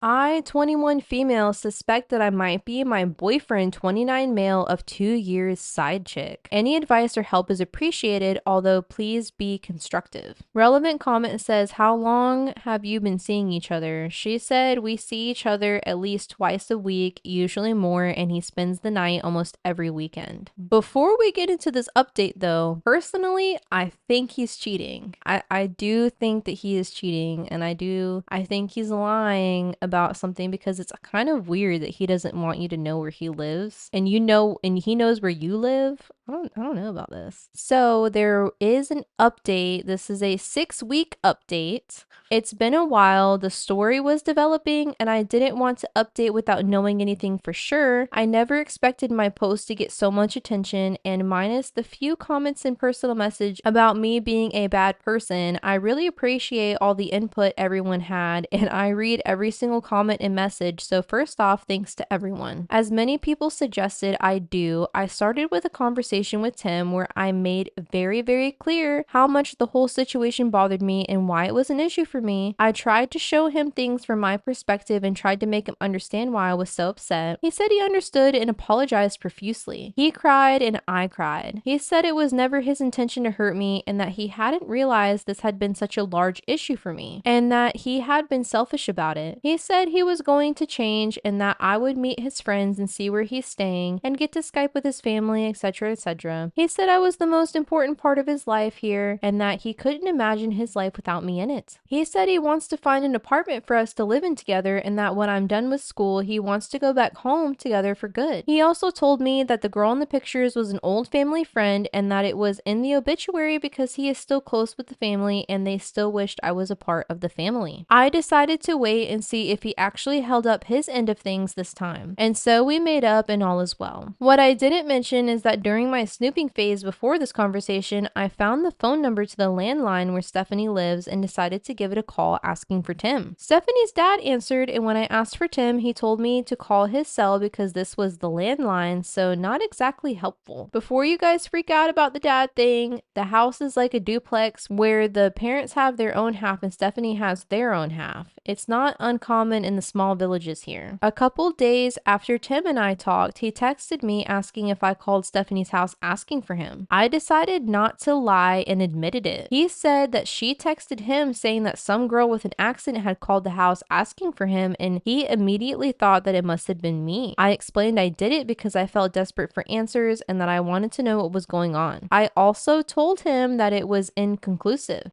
I, 21 female, suspect that I might be my boyfriend, 29 male of 2 years side chick. Any advice or help is appreciated, although please be constructive. Relevant comment says, how long have you been seeing each other? She said, we see each other at least twice a week, usually more, and he spends the night almost every weekend. Before we get into this update though, personally, I think he's cheating. I do think that he is cheating, and I think he's lying about something because it's kind of weird that he doesn't want you to know where he lives, and and he knows where you live. I don't know about this. So there is an update. This is a 6-week update. It's been a while. The story was developing and I didn't want to update without knowing anything for sure. I never expected my post to get so much attention, and minus the few comments and personal message about me being a bad person, I really appreciate all the input everyone had, and I read every single comment and message. So first off, thanks to everyone. As many people suggested I do, I started with a conversation with Tim where I made very clear how much the whole situation bothered me and why it was an issue for me. I tried to show him things from my perspective and tried to make him understand why I was so upset. He said he understood and apologized profusely. He cried and I cried. He said it was never his intention to hurt me and that he hadn't realized this had been such a large issue for me and that he had been selfish about it. He said he was going to change and that I would meet his friends and see where he's staying and get to Skype with his family, etc., etc. He said I was the most important part of his life here and that he couldn't imagine his life without me in it. He said he wants to find an apartment for us to live in together and that when I'm done with school, he wants to go back home together for good. He also told me that the girl in the pictures was an old family friend and that it was in the obituary because he is still close with the family and they still wished I was a part of the family. I decided to wait and see if he actually held up his end of things this time. And so we made up and all is well. What I didn't mention is that during my snooping phase before this conversation, I found the phone number to the landline where Stephanie lives and decided to give it a call asking for Tim. Stephanie's dad answered, and when I asked for Tim, he told me to call his cell because this was the landline, so not exactly helpful. Before you guys freak out about the dad thing, the house is like a duplex where the parents have their own half and Stephanie has their own half. It's not uncommon in the small villages here. A couple days after Tim and I talked, he texted me asking if I called Stephanie's house asking for him. I decided not to lie and admitted it. He said that she texted him saying that some girl with an accent had called the house asking for him, and he immediately thought that it must have been me. I explained I did it because I felt desperate for answers and that I wanted to know what was going on. I also told him that it was inconclusive.